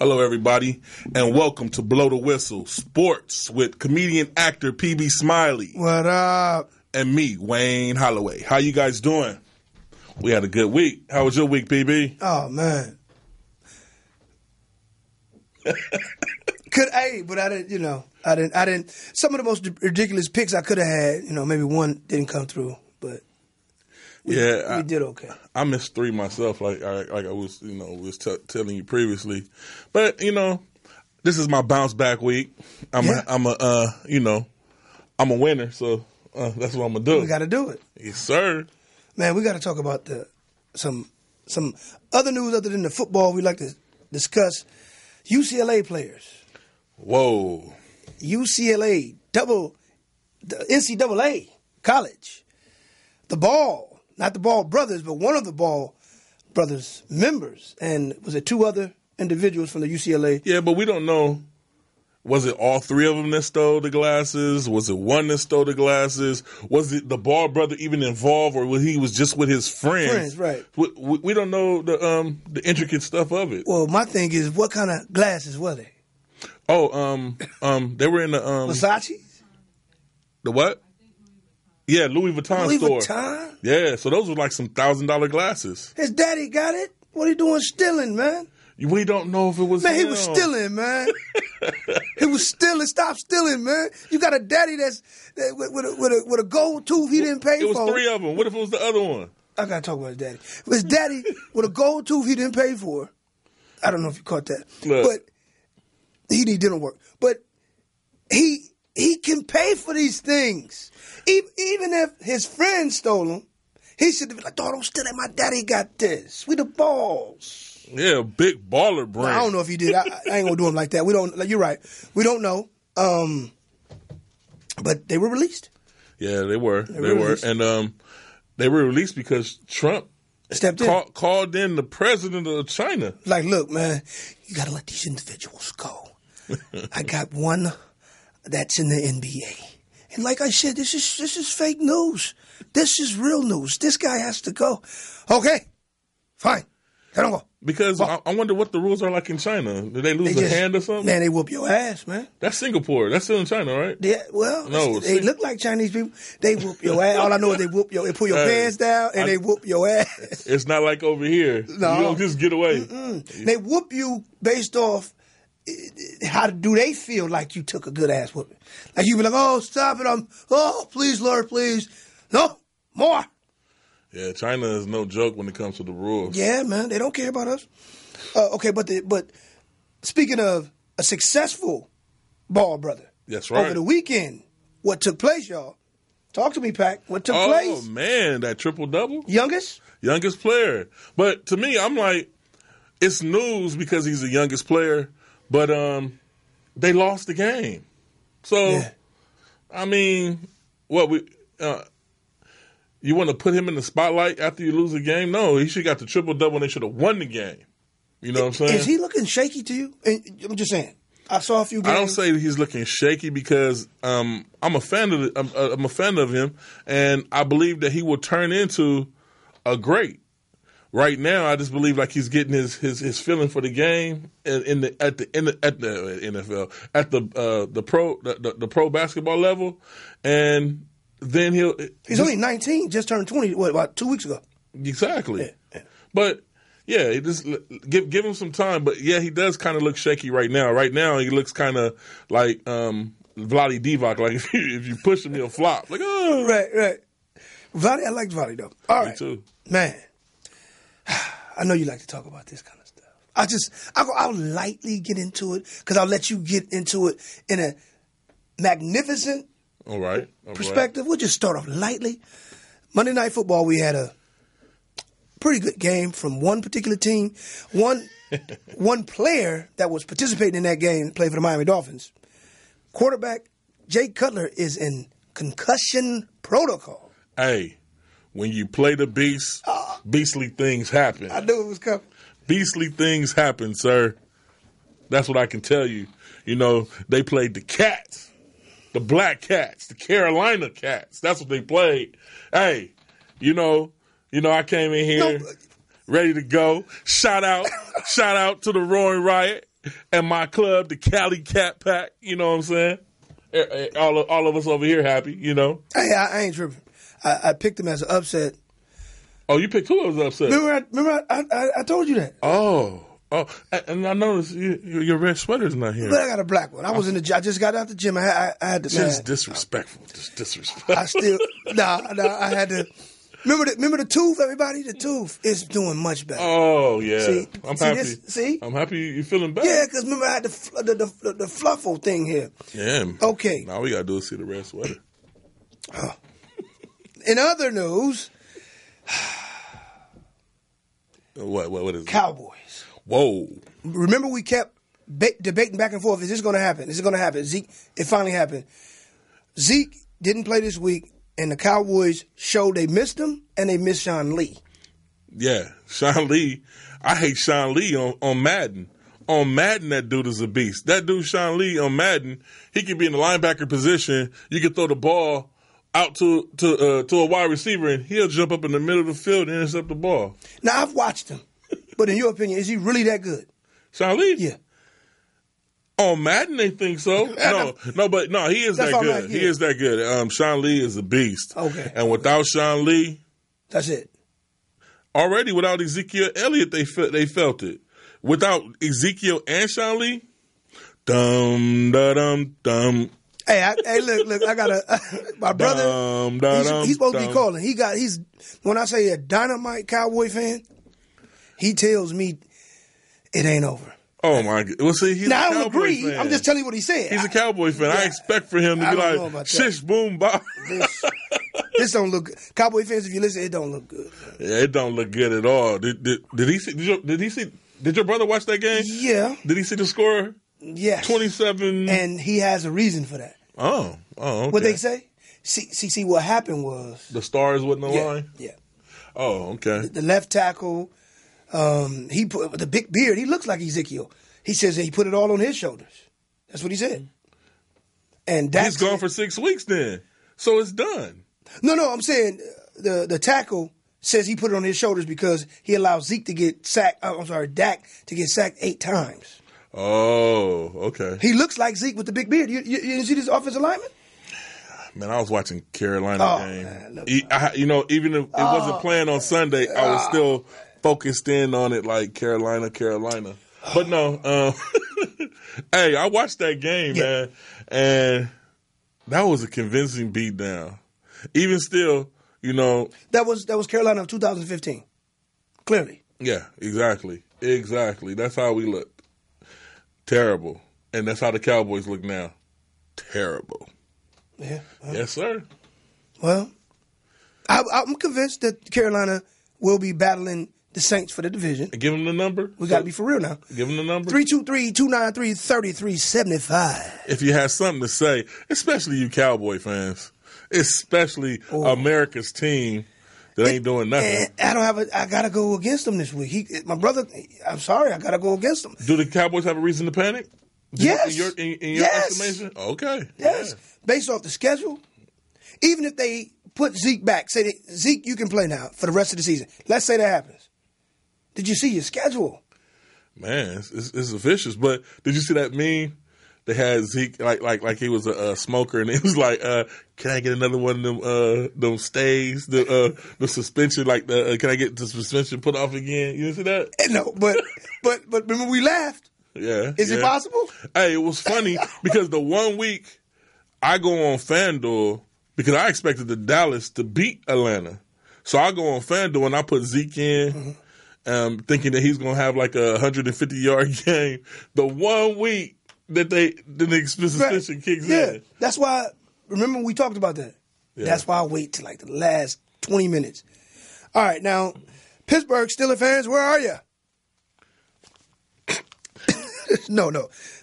Hello, everybody, and welcome to Blow the Whistle Sports with comedian actor PB Smiley. What up? And me, Wayne Holloway. How you guys doing? We had a good week. How was your week, PB? Oh man, but I didn't. Some of the most ridiculous picks I could have had. Maybe one didn't come through, but we did okay. I missed 3 myself, like I was, telling you previously. But this is my bounce back week. I'm a winner, so that's what I'm gonna do. We got to do it. Yes, sir. Man, we got to talk about some other news other than the football. We like to discuss UCLA players. Whoa. UCLA, the NCAA college. The Ball, not the Ball brothers, but one of the Ball brothers members. And was it 2 other individuals from the UCLA? Yeah, but we don't know. Was it all 3 of them that stole the glasses? Was it one that stole the glasses? Was it the Ball brother even involved, or he was just with his friends? Right. We don't know the intricate stuff of it. Well, my thing is, what kind of glasses were they? Oh, they were in the Versace? The what? Yeah, Louis Vuitton Louis store. Vuitton? Yeah, so those were like some $1,000 glasses. His daddy got it? What are you doing stealing, man? We don't know if it was Man, him. he was stealing, man. He was stealing. Stop stealing, man. You got a daddy that's with a gold tooth he didn't pay for. It was 3 of them. What if it was the other one? I got to talk about his daddy. His daddy with a gold tooth he didn't pay for. I don't know if you caught that. Look. But he didn't work. But he can pay for these things. Even if his friend stole them, he should have been like, don't steal it. My daddy got this. We the Balls. Yeah, big baller brand. Well, I don't know if he did. I ain't gonna do him like that. We don't. You're right. We don't know. But they were released. Yeah, they were. They were, and they were released because Trump stepped in, called in the president of China. Like, look, man, you got to let these individuals go. I got one that's in the NBA, and like I said, this is fake news. This is real news. This guy has to go. Okay, fine. Let him go. Because I wonder what the rules are like in China. Did they lose a hand or something? Man, they whoop your ass, man. That's Singapore. That's still in China, right? Yeah, well, no, they look like Chinese people. They whoop your ass. All I know is they pull your pants down and they whoop your ass. It's not like over here. No. You don't just get away. They whoop you based off how do they feel like you took a good ass whooping. Like you be like, oh, stop it. Please, Lord, please. No, more. Yeah, China is no joke when it comes to the rules. Yeah, man, they don't care about us. Okay, but speaking of a successful Ball brother, that's right. Over the weekend, what took place, y'all? Talk to me, Pac. What took place? Oh man, that triple-double. Youngest player. But to me, I'm like, it's news because he's the youngest player. But they lost the game. So, yeah. I mean, you want to put him in the spotlight after you lose a game? No, he should have got the triple-double and they should have won the game. You know what I'm saying? Is he looking shaky to you? I'm just saying. I saw a few games. I don't say he's looking shaky because I'm a fan of him, and I believe that he will turn into a great. Right now, I just believe like he's getting his feeling for the game at the NFL, at the pro basketball level, and then he's only 19, just turned 20. What, about 2 weeks ago? Exactly. Yeah. But yeah, just give him some time. But yeah, he does kind of look shaky right now. Right now, he looks kind of like Vlade Divac. Like if you push him, he'll flop. Like oh, right. Vlade, I like Vlade though. All right, me too, man. I know you like to talk about this kind of stuff. I'll lightly get into it because I'll let you get into it in a magnificent perspective. We'll just start off lightly. Monday Night Football, we had a pretty good game from one particular team. One player that was participating in that game played for the Miami Dolphins. Quarterback Jay Cutler is in concussion protocol. Hey, when you play the beast, beastly things happen. I knew it was coming. Beastly things happen, sir. That's what I can tell you. You know, they played the Cats, the Black Cats, the Carolina Cats. That's what they played. Hey, you know, I came in here ready to go. Shout out to the Roaring Riot. and my club, the Cali Cat Pack. You know what I'm saying? All of us over here happy. You know. Hey, I ain't tripping. I picked him as an upset. Oh, you picked who as an upset? Remember, I told you that. Oh, and I noticed your red sweater's not here. But I got a black one. I just got out the gym. I had to. Just disrespectful. Just disrespectful. I still I had to. Remember the tooth, everybody? The tooth is doing much better. Oh, yeah. I'm happy. I'm happy you're feeling better. Yeah, because remember I had the fluffle thing here. Yeah. Okay. Now all we got to do is see the red sweater. In other news. What is it? Cowboys. Whoa. Remember we kept debating back and forth. Is this going to happen? Is it going to happen? Zeke, it finally happened. Zeke didn't play this week. And the Cowboys showed they missed him, and they missed Sean Lee. Yeah, Sean Lee. I hate Sean Lee on Madden. On Madden, that dude is a beast. That dude, Sean Lee, on Madden, he could be in the linebacker position. You could throw the ball out to a wide receiver, and he'll jump up in the middle of the field and intercept the ball. Now, I've watched him. But in your opinion, is he really that good? Sean Lee? Yeah. On Madden, they think so. No, he is that good. He is that good. Sean Lee is a beast. Okay. And without Sean Lee, that's it. Already without Ezekiel Elliott, they felt it. Without Ezekiel and Sean Lee, dum. Hey, look! I got my brother. He's supposed to be calling. He's when I say a dynamite Cowboy fan, he tells me it ain't over. Oh my God! Well, see, he's a Cowboy I don't agree. fan. I'm just telling you what he said. He's a Cowboy fan. I expect for him to be like, shish, boom, bop. This don't look good. Cowboy fans, if you listen, it don't look good. Yeah, it don't look good at all. Did he see? Did your brother watch that game? Yeah. Did he see the score? Yes. 27. And he has a reason for that. Oh, okay. What they say? See, what happened was the stars wasn't aligned. Yeah. Oh, okay. The left tackle. He put the big beard. He looks like Ezekiel. He says that he put it all on his shoulders. That's what he said. And he's gone for 6 weeks then, so it's done. No. I'm saying the tackle says he put it on his shoulders because he allowed Zeke to get sacked. Dak to get sacked 8 times. Oh, okay. He looks like Zeke with the big beard. You didn't see this offensive lineman? Man, I was watching Carolina game. Man, even if it wasn't playing on Sunday, I was still focused in on it like Carolina. But no, hey, I watched that game, man, and that was a convincing beatdown. Even still, that was Carolina of 2015. Clearly. Yeah, exactly. That's how we looked. Terrible. And that's how the Cowboys look now. Terrible. Yeah. Yes, sir. Well, I'm convinced that Carolina will be battling the Saints for the division. And give them the number. We got to be for real now. Give them the number. 323-293-3375. If you have something to say, especially you Cowboy fans, especially America's team that ain't doing nothing. I got to go against them this week. My brother, I'm sorry, I got to go against them. Do the Cowboys have a reason to panic? Yes. In your estimation? Okay. Yes. Yeah. Based off the schedule, even if they put Zeke back, say, Zeke, you can play now for the rest of the season. Let's say that happens. Did you see your schedule? Man, it's vicious. But did you see that meme? They had Zeke like he was a smoker, and it was like, "Can I get another one of them stays, the suspension? Can I get the suspension put off again?" You didn't see that? No, but remember we laughed. Yeah. Is it possible? Hey, it was funny because the 1 week I go on FanDuel because I expected the Dallas to beat Atlanta, so I go on FanDuel and I put Zeke in. Mm-hmm. Thinking that he's going to have like a 150-yard game. The 1 week that the suspension kicks in. That's why, remember we talked about that. Yeah. That's why I wait till like the last 20 minutes. All right, now, Pittsburgh Steelers fans, where are you? No.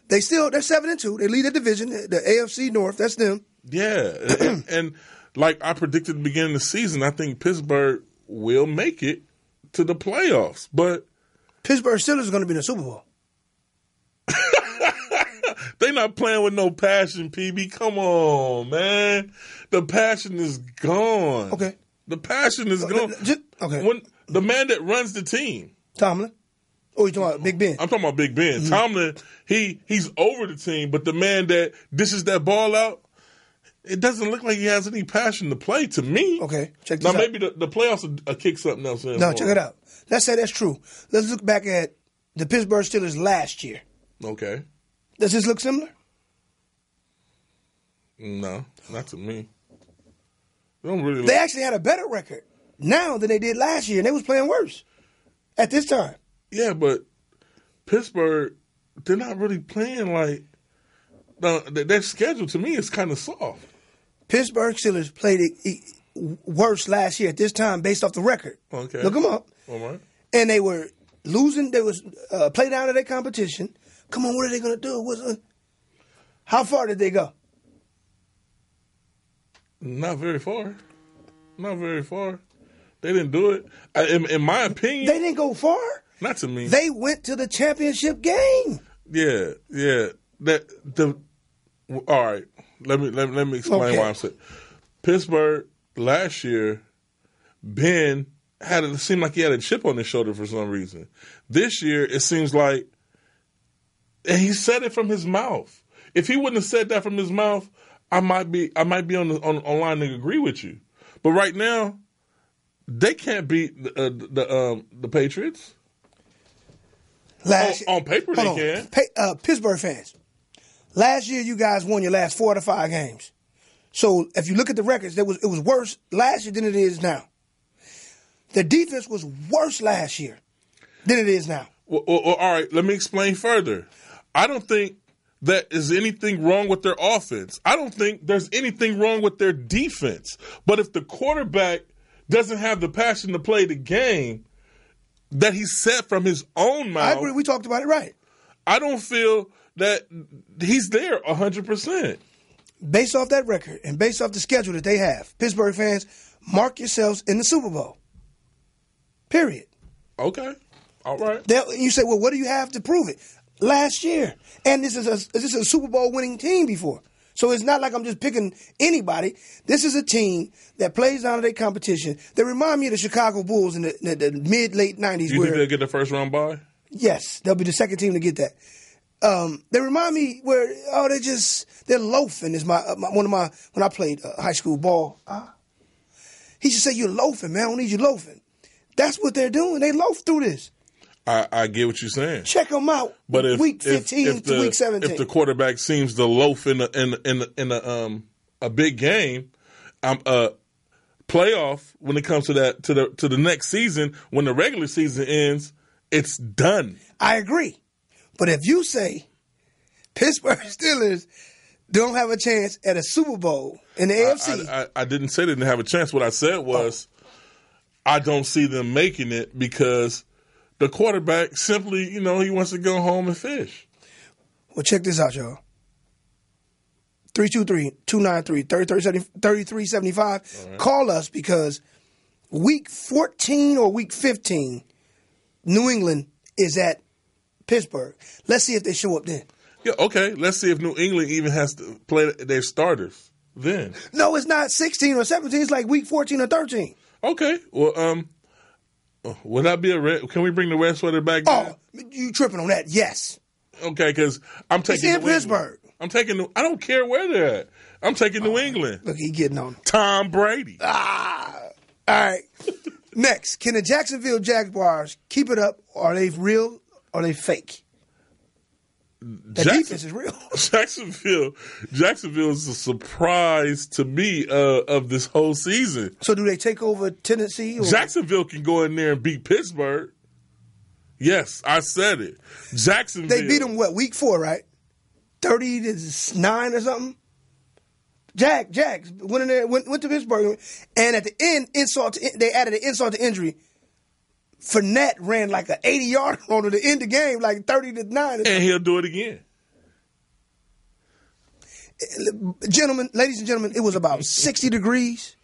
They're 7-2. They lead the division, the AFC North. That's them. Yeah. and like I predicted at the beginning of the season, I think Pittsburgh will make it to the playoffs, but Pittsburgh Steelers are going to be in the Super Bowl. They not playing with no passion, PB. Come on, man. The passion is gone. Okay. The passion is gone. Okay. When the man that runs the team. Tomlin. Oh, you talking about Big Ben? I'm talking about Big Ben. Mm-hmm. Tomlin, he's over the team, but the man that dishes that ball out, it doesn't look like he has any passion to play to me. Okay, check this out. Now, maybe the playoffs will kick something else in. No, check it out. Let's say that's true. Let's look back at the Pittsburgh Steelers last year. Okay. Does this look similar? No, not to me. They actually had a better record now than they did last year, and they was playing worse at this time. Yeah, but Pittsburgh, they're not really playing like their schedule to me is kind of soft. Pittsburgh Steelers played worse last year at this time based off the record. Okay. Look them up. All right. And they were losing. They was play down to their competition. Come on, what are they going to do? How far did they go? Not very far. Not very far. They didn't do it. In my opinion, they didn't go far. Not to me. They went to the championship game. Yeah. All right. Let me explain why I'm saying. Pittsburgh last year, Ben it seemed like he had a chip on his shoulder for some reason. This year, it seems like, and he said it from his mouth. If he wouldn't have said that from his mouth, I might be on line to agree with you. But right now, they can't beat the Patriots. On paper, they can. Pittsburgh fans, last year you guys won your last 4 out of 5 games. So if you look at the records, it was worse last year than it is now. The defense was worse last year than it is now. Well, all right, let me explain further. I don't think that is anything wrong with their offense. I don't think there's anything wrong with their defense. But if the quarterback doesn't have the passion to play the game that he said from his own mouth. I agree. We talked about it, right. I don't feel that he's there 100%. Based off that record and based off the schedule that they have, Pittsburgh fans, mark yourselves in the Super Bowl. Period. Okay. All right. You say, well, what do you have to prove it? Last year. And this is a Super Bowl winning team before. So it's not like I'm just picking anybody. This is a team that plays down to their competition. They remind me of the Chicago Bulls in the mid-late 90s. You think they'll get the first round bye? Yes. They'll be the second team to get that. They remind me where, they're loafing is when I played high school ball. He should say, you're loafing, man. I don't need you loafing. That's what they're doing. They loaf through this. I get what you're saying. Check them out. But if week 15 to week 17, if the quarterback seems to loaf in a big game, playoff when it comes to that to the next season when the regular season ends, it's done. I agree, but if you say Pittsburgh Steelers don't have a chance at a Super Bowl in the AFC, I didn't say they didn't have a chance. What I said was I don't see them making it because the quarterback simply, he wants to go home and fish. Well, check this out, y'all. 323-293-3375. Right. Call us because week 14 or week 15, New England is at Pittsburgh. Let's see if they show up then. Yeah, okay. Let's see if New England even has to play their starters then. No, it's not 16 or 17. It's like week 14 or 13. Okay. Well, would that be can we bring the red sweater back down? Oh, you tripping on that? Yes. Okay, because I'm taking New Pittsburgh. I don't care where they're at. I'm taking New England. Look, he getting on. Tom Brady. All right. Next, can the Jacksonville Jaguars keep it up? Are they real or are they fake? The defense is real. Jacksonville is a surprise to me of this whole season. So do they take over Tennessee? Jacksonville can go in there and beat Pittsburgh. Yes, I said it. Jacksonville. They beat them, week 4, right? 30-9 or something? Jags went in there, went to Pittsburgh. And at the end, they added an insult to injury. Fournette ran like an 80-yard run to end the game, like 30-9. And he'll do it again. Ladies and gentlemen, it was about 60 degrees.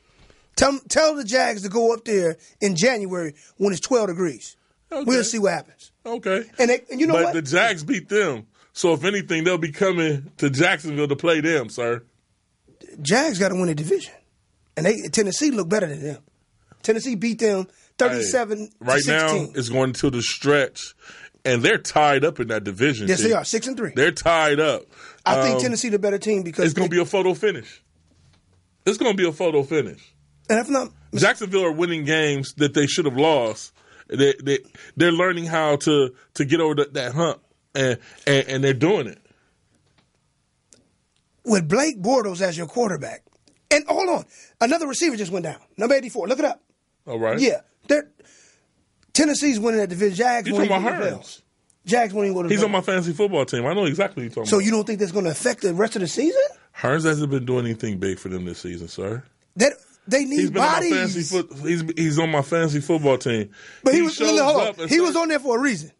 Tell the Jags to go up there in January when it's 12 degrees. Okay. We'll see what happens. Okay. And you know what? But the Jags beat them. So if anything, they'll be coming to Jacksonville to play them, sir. Jags got to win a division. And Tennessee look better than them. Tennessee beat them 37-16. Right now, it's going to the stretch. and they're tied up in that division. Yes, they are 6-3. They're tied up. I think Tennessee the better team because it's going to be a photo finish. It's going to be a photo finish. And if not, Jacksonville are winning games that they should have lost. They're learning how to get over that hump, and they're doing it. With Blake Bortles as your quarterback, and hold on, another receiver just went down. Number 84. Look it up. All right. Yeah. Tennessee's winning that division. Jags you talking about Hearns? Jags won't even go to He's on my fantasy football team. I know exactly what you're talking about. So you don't think that's going to affect the rest of the season? Hearns hasn't been doing anything big for them this season, sir. They need bodies. He's on my fantasy football team. But he was on there for a reason.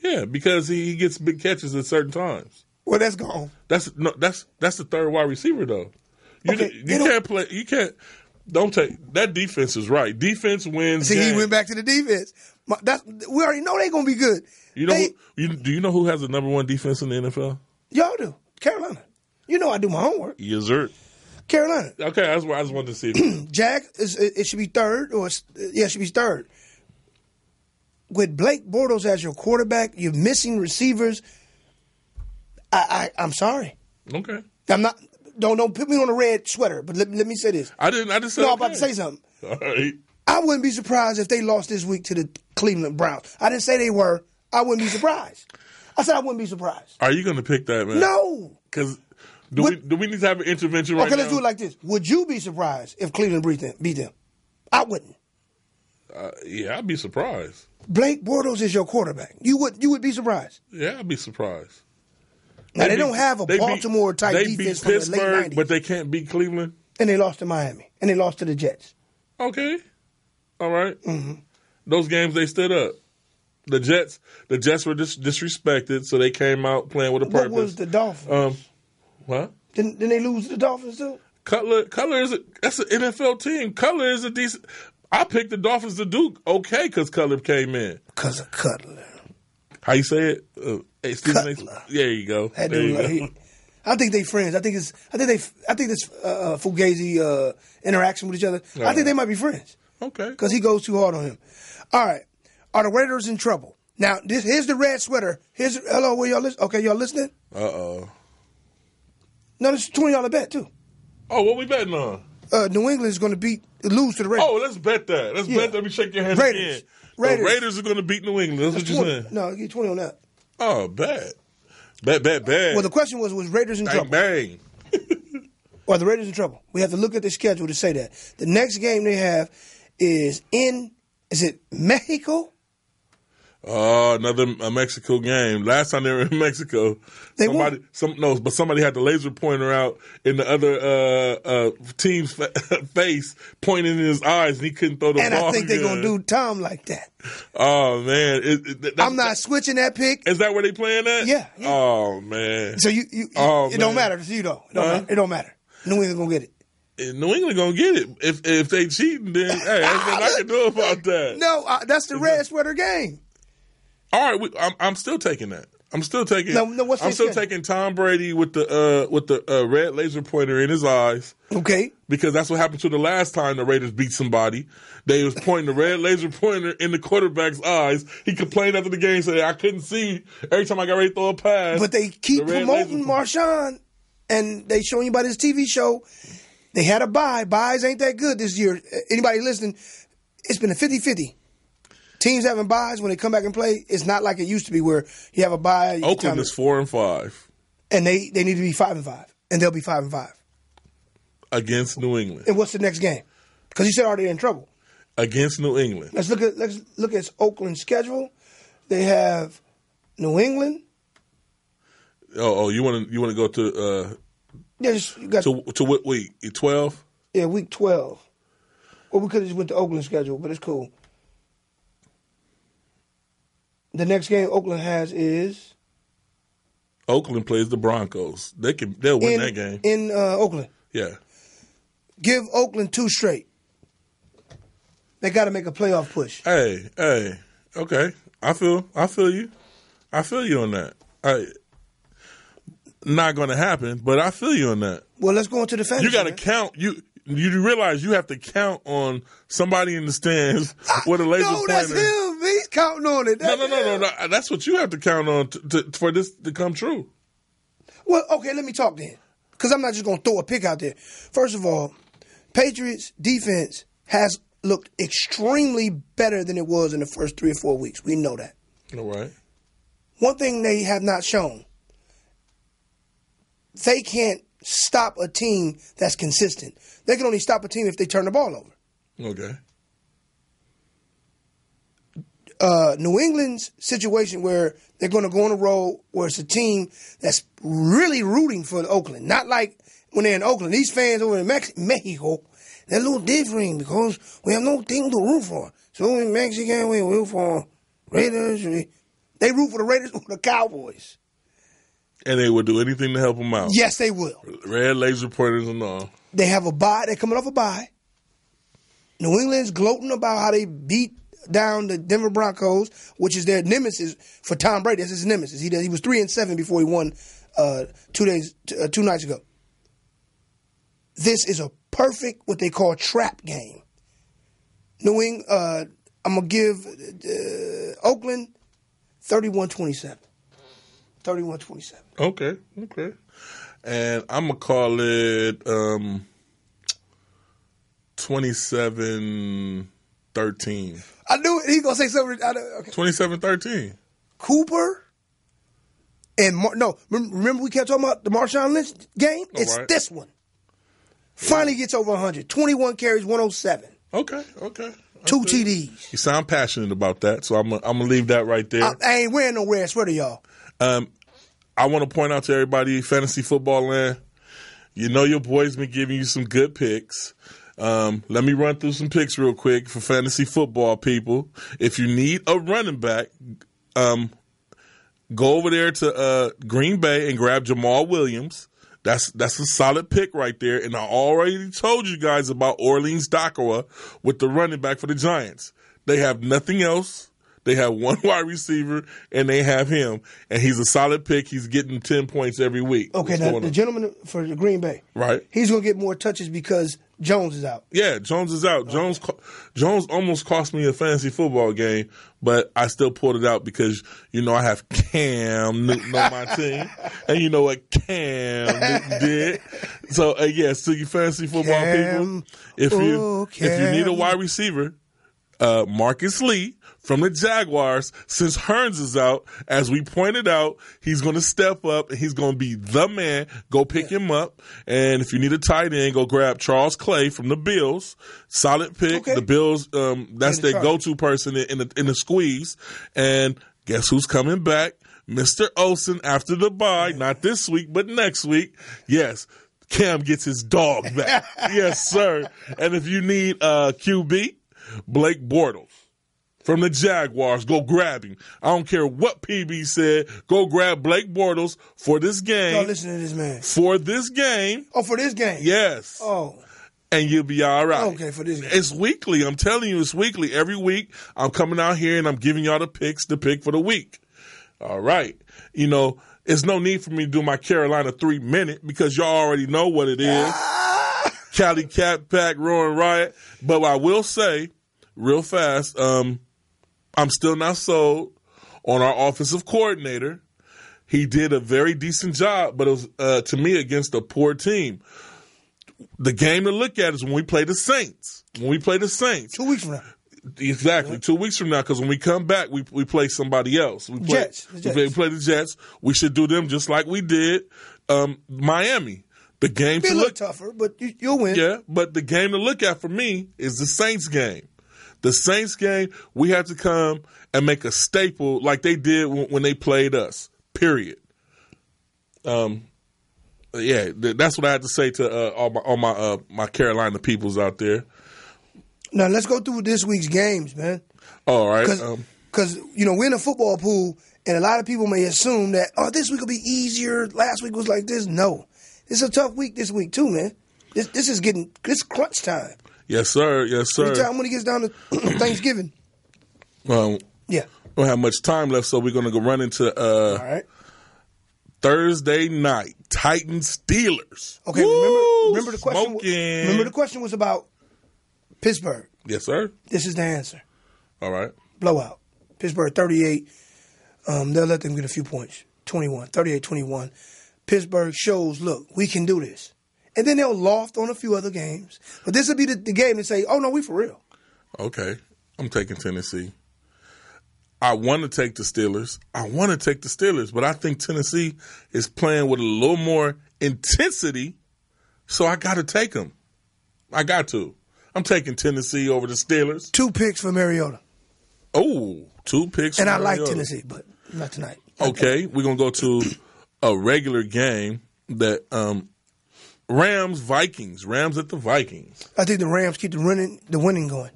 Yeah, because he gets big catches at certain times. Well, that's gone. That's the third wide receiver though. You can't play. You can't. Don't take that. Defense is right. Defense wins. See, games. He went back to the defense. We already know they're going to be good. Do you know who has the number one defense in the NFL? Y'all do. Carolina. You know I do my homework. Yes, sir. Carolina. Okay, I just wanted to see. Jack, it should be third, it should be third. With Blake Bortles as your quarterback, you're missing receivers. I'm sorry. Okay. I'm not. Don't put me on a red sweater. But let me say this. I just said. No, I'm about to say something. All right. I wouldn't be surprised if they lost this week to the Cleveland Browns. I didn't say they were. I wouldn't be surprised. I said I wouldn't be surprised. Are you going to pick that, man? No. Because do we need to have an intervention right now? Okay, let's do it like this. Would you be surprised if Cleveland beat them? I wouldn't. Yeah, I'd be surprised. Blake Bortles is your quarterback. You would be surprised. Yeah, I'd be surprised. Now, they don't have a Baltimore-type defense beat from Pittsburgh, the late 90s. but they can't beat Cleveland? And they lost to Miami. And they lost to the Jets. Okay. All right. Mm-hmm. Those games, they stood up. The Jets were disrespected, so they came out playing with a purpose. What was the Dolphins? What? Didn't they lose to the Dolphins, too? Cutler that's an NFL team. Cutler is a decent... I picked the Dolphins to do okay because Cutler came in. Because of Cutler. How you say it? Cutler. There you go. I think they friends. I think this Fugazi interaction with each other. I think they might be friends. Okay. Because he goes too hard on him. All right. Are the Raiders in trouble? Now, here's the red sweater. Hello, where y'all listening? Okay, y'all listening? Uh-oh. No, this is $20 bet, too. Oh, what we betting on? New England is going to lose to the Raiders. Oh, let's bet that. Bet that. Let me shake your hand Raiders. again. The Raiders are going to beat New England. That's what you're saying. No, get 20 on that. Oh, bet. Bet. Well, the question was Raiders in trouble? Bang. Are the Raiders in trouble? We have to look at the schedule to say that. The next game they have is it Mexico? Oh, another Mexico game. Last time they were in Mexico, somebody had the laser pointer out in the other team's face, pointing in his eyes, and he couldn't throw the ball. And I think they're going to do Tom like that. Oh, man. I'm not switching that pick. Is that where they playing at? Yeah. Oh, man. So it don't matter to you, though. It don't matter. New England going to get it. New England gonna get it. If they cheating, then hey, that's what I can do about that. No, that's the red sweater game. All right, I'm still taking that. I'm still taking. I'm still taking Tom Brady with the red laser pointer in his eyes. Okay. Because that's what happened to the last time the Raiders beat somebody. They was pointing the red laser pointer in the quarterback's eyes. He complained after the game, saying, "I couldn't see every time I got ready to throw a pass." But they keep promoting Marshawn, and they showing you about his TV show. They had a bye. Buys ain't that good this year. Anybody listening, it's been a 50-50. Teams having buys when they come back and play, it's not like it used to be where you have a bye. Oakland is 4-5. And they need to be 5-5. And they'll be 5-5. Against New England. And what's the next game? Because you said already in trouble. Against New England. Let's look at Oakland's schedule. They have New England. Oh, you want to go to to what week? 12? Yeah, week 12. Well, we could have just went to Oakland's schedule, but it's cool. The next game Oakland has is Oakland plays the Broncos. They'll win that game in Oakland. Yeah. Give Oakland 2 straight. They got to make a playoff push. Hey, okay. I feel you. I feel you on that. Not going to happen, but I feel you on that. Well, let's go into the fantasy. You got to count. You realize you have to count on somebody in the stands with a laser pointer. No, that's him, man. counting on it. No. That's what you have to count on for this to come true. Well, okay, let me talk then. Because I'm not just going to throw a pick out there. First of all, Patriots defense has looked extremely better than it was in the first 3 or 4 weeks. We know that. All right. One thing they have not shown, they can't stop a team that's consistent. They can only stop a team if they turn the ball over. Okay. New England's situation where they're going to go on a road where it's a team that's really rooting for Oakland. Not like when they're in Oakland. These fans over in Mexico, they're a little different because we have no team to root for. So in Mexico, we root for Raiders. They root for the Raiders or the Cowboys. And they would do anything to help them out. Yes, they will. Red laser pointers and all. They have a bye. They're coming off a bye. New England's gloating about how they beat down the Denver Broncos, which is their nemesis for Tom Brady. That's his nemesis. He was 3-7 before he won 2 nights ago. This is a perfect what they call trap game. New England. I'm gonna give Oakland 31-27. 31-27. Okay. And I'm going to call it 27-13. I knew it. He going to say something. Okay. 27-13. Cooper and remember we kept talking about the Marshawn Lynch game? It's right. This one. Finally gets over 100. 21 carries, 107. Okay. 2 TDs. You sound passionate about that, so I'm gonna leave that right there. I ain't wearing no red sweater, y'all. I want to point out to everybody, fantasy football land, you know your boy's been giving you some good picks. Let me run through some picks real quick for fantasy football people. If you need a running back, go over there to Green Bay and grab Jamal Williams. That's a solid pick right there. And I already told you guys about Orleans Dakwa with the running back for the Giants. They have nothing else. They have one wide receiver, and they have him. And he's a solid pick. He's getting 10 points every week. Okay, now the gentleman for the Green Bay. Right. He's going to get more touches because Jones is out. Yeah, Jones is out. Okay. Jones almost cost me a fantasy football game, but I still pulled it out because, I have Cam Newton on my team. And you know what Cam Newton did. So, to you fantasy football people, if you need a wide receiver, Marcus Lee from the Jaguars, since Hearns is out, as we pointed out, he's going to step up and he's going to be the man. Go pick him up. And if you need a tight end, go grab Charles Clay from the Bills. Solid pick. Okay. The Bills, that's their go-to person in the squeeze. And guess who's coming back? Mr. Olsen after the bye. Not this week, but next week. Yes. Cam gets his dog back. Yes, sir. And if you need QB, Blake Bortles from the Jaguars, go grab him. I don't care what PB said. Go grab Blake Bortles for this game. Don't listen to this man. For this game. Oh, for this game? Yes. Oh. And you'll be all right. Okay, for this game. It's weekly. I'm telling you, it's weekly. Every week, I'm coming out here and I'm giving y'all the picks to pick for the week. All right. It's no need for me to do my Carolina 3-minute because y'all already know what it is. Cali Cat Pack, Roaring Riot. But I will say, real fast, I'm still not sold on our offensive coordinator. He did a very decent job, but it was, to me, against a poor team. The game to look at is when we play the Saints. 2 weeks from now. Exactly, 2 weeks from now, because when we come back, we play somebody else. We play the Jets. We should do them just like we did Miami. The game to look tougher, but you'll win. Yeah, but the game to look at for me is the Saints game. The Saints game, we have to come and make a staple like they did when they played us. Period. That's what I had to say to all my Carolina peoples out there. Now let's go through this week's games, man. All right. Because we're in a football pool, and a lot of people may assume that this week will be easier. Last week was like this. No, it's a tough week this week too, man. This is crunch time. Yes, sir. Anytime when it gets down to Thanksgiving. Yeah. We don't have much time left, so we're going to go run into all right. Thursday night, Titans Steelers. Okay, remember the question. Smoking. Remember the question was about Pittsburgh. Yes, sir. This is the answer. All right. Blowout. Pittsburgh 38. They'll let them get a few points. 38-21. Pittsburgh shows, look, we can do this. And then they'll loft on a few other games. But this will be the game to say, oh, no, we for real. Okay. I'm taking Tennessee. I want to take the Steelers. But I think Tennessee is playing with a little more intensity, so I got to take them. I got to. I'm taking Tennessee over the Steelers. 2 picks for Mariota. Oh, 2 picks for Mariota. And I like Tennessee, but not tonight. Okay, we're going to go to a regular game that Rams-Vikings. Rams at the Vikings. I think the Rams keep the winning going.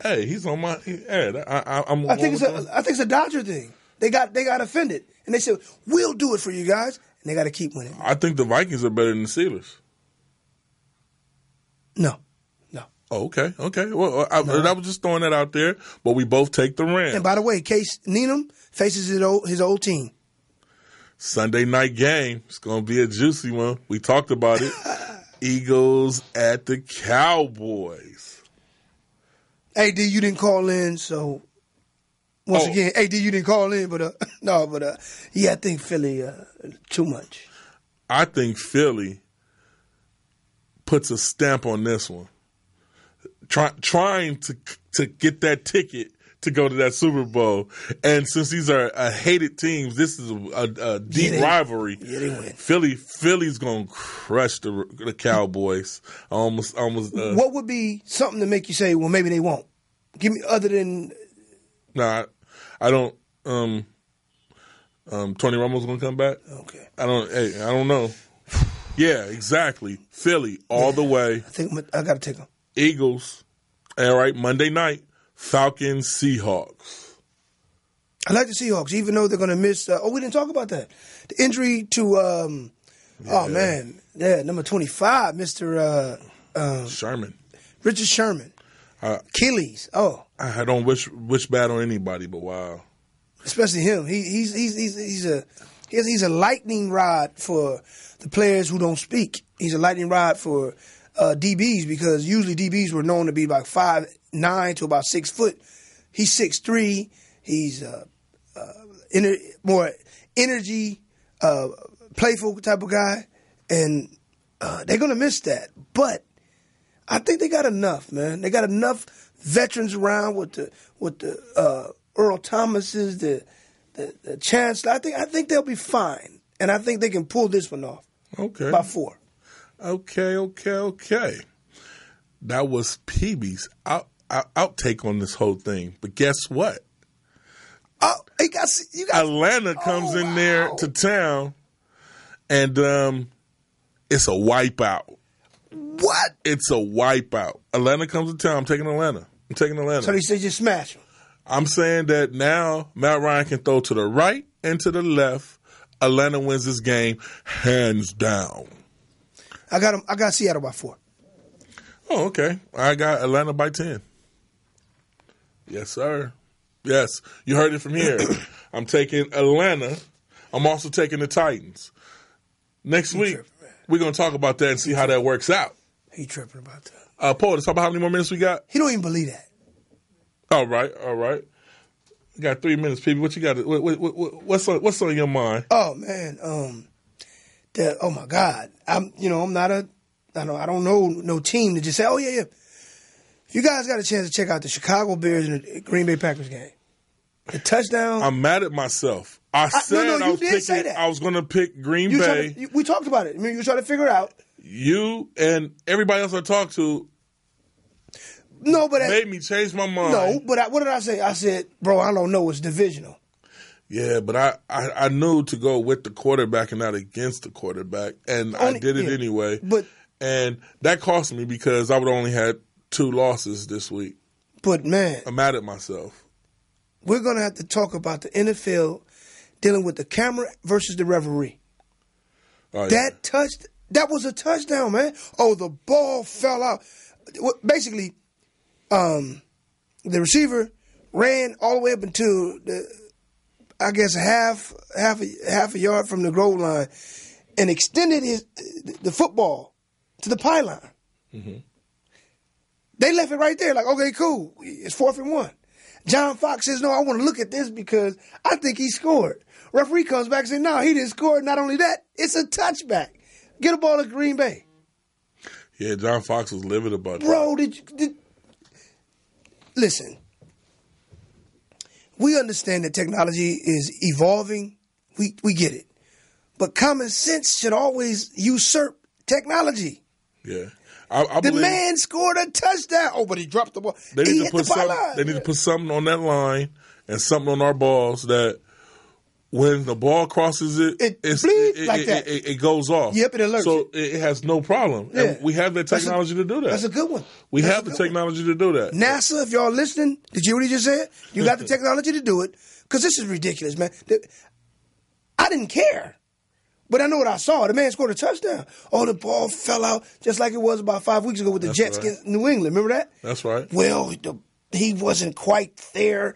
Hey, he's on my head. I think it's a Dodger thing. They got offended, and they said, we'll do it for you guys, and they got to keep winning. I think the Vikings are better than the Steelers. No. Oh, okay. Well, I was just throwing that out there, but we both take the Rams. And by the way, Case Keenum faces his old team. Sunday night game. It's going to be a juicy one. We talked about it. Eagles at the Cowboys. AD, you didn't call in, so once again, AD, you didn't call in, but I think Philly too much. I think Philly puts a stamp on this one. Trying to get that ticket to go to that Super Bowl, and since these are hated teams, this is a deep rivalry. Yeah, they win. Philly's gonna crush the Cowboys. Almost. What would be something to make you say, well, maybe they won't? Give me other than. Nah, I don't. Tony Romo's gonna come back. Okay. I don't know. Yeah, exactly. Philly all the way. I think I got to take them. Eagles. All right, Monday night. Falcons, Seahawks. I like the Seahawks, even though they're going to miss. We didn't talk about that. The injury to, number 25, Mr. Sherman. Richard Sherman. Achilles. I don't wish bad on anybody, but wow. Especially him. He's a lightning rod for the players who don't speak. He's a lightning rod for DBs, because usually DBs were known to be about 5'9" to about 6 foot. He's 6'3". He's more energy, playful type of guy, and they're gonna miss that. But I think they got enough, man. They got enough veterans around with the Earl Thomases, the Chancellor. I think they'll be fine, and I think they can pull this one off. Okay, by 4. Okay. That was PB's outtake on this whole thing. But guess what? Oh, you got Atlanta comes in there to town, and it's a wipeout. What? It's a wipeout. Atlanta comes to town. I'm taking Atlanta. So they say just smash them. I'm saying that now Matt Ryan can throw to the right and to the left. Atlanta wins this game hands down. I got Seattle by 4. Oh, okay. I got Atlanta by 10. Yes, sir. Yes, you heard it from here. I'm taking Atlanta. I'm also taking the Titans. Next week, we're going to talk about that and see how that works out. He tripping about that. Paul, let's talk about how many more minutes we got. He don't even believe that. All right. We got 3 minutes, people. What you got? What's on your mind? Oh man, oh my God, I don't know no team to just say, oh yeah. If you guys got a chance to check out the Chicago Bears and the Green Bay Packers game, the touchdown. I'm mad at myself. I was going to pick Green Bay. We talked about it. I mean, you were trying to figure it out. You and everybody else I talked to. No, but made me change my mind. No, but what did I say? I said, bro, I don't know. It's divisional. Yeah, but I knew to go with the quarterback and not against the quarterback, and I did it anyway. And that cost me because I would only had 2 losses this week. But man, I'm mad at myself. We're gonna have to talk about the NFL dealing with the camera versus the referee. Oh, yeah. That was a touchdown, man. Oh, the ball fell out. Basically, the receiver ran all the way up until half a yard from the goal line, and extended the football to the pylon. Mm-hmm. They left it right there, like, okay, cool, it's 4th and 1. John Fox says, no, I want to look at this because I think he scored. Referee comes back and says, no, he didn't score. Not only that, it's a touchback. Get a ball to Green Bay. Yeah, John Fox was livid about that. Bro, listen. We understand that technology is evolving. We get it. But common sense should always usurp technology. Yeah. The man scored a touchdown. Oh, but he dropped the ball. They need to put something on that line and something on our balls that when the ball crosses it goes off. Yep, it alerts. So it has no problem. Yeah. And we have the technology to do that. That's a good one. We have the technology to do that. NASA, if y'all listening, did you hear what he just said? You got the technology to do it. Because this is ridiculous, man. I didn't care. But I know what I saw. The man scored a touchdown. Oh, the ball fell out just like it was about 5 weeks ago with the Jets against New England. Remember that? That's right. Well, he wasn't quite there.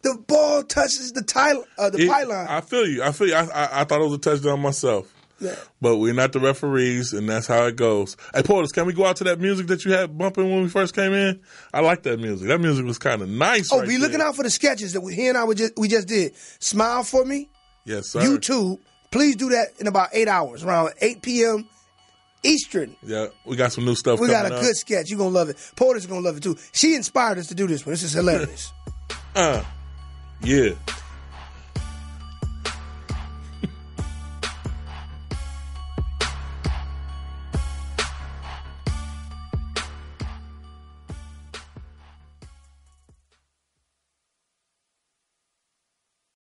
The ball touches the pylon. I feel you. I thought it was a touchdown myself. Yeah. But we're not the referees, and that's how it goes. Hey, Portis, can we go out to that music that you had bumping when we first came in? I like that music. That music was kind of nice. Oh, be looking out for the sketches that he and I we just did. Smile for Me. Yes, sir. YouTube. Please do that in about 8 hours, around 8 p.m. Eastern. Yeah, we got some new stuff coming up. We got a good sketch. You're going to love it. Porter's going to love it, too. She inspired us to do this one. This is hilarious. Yeah.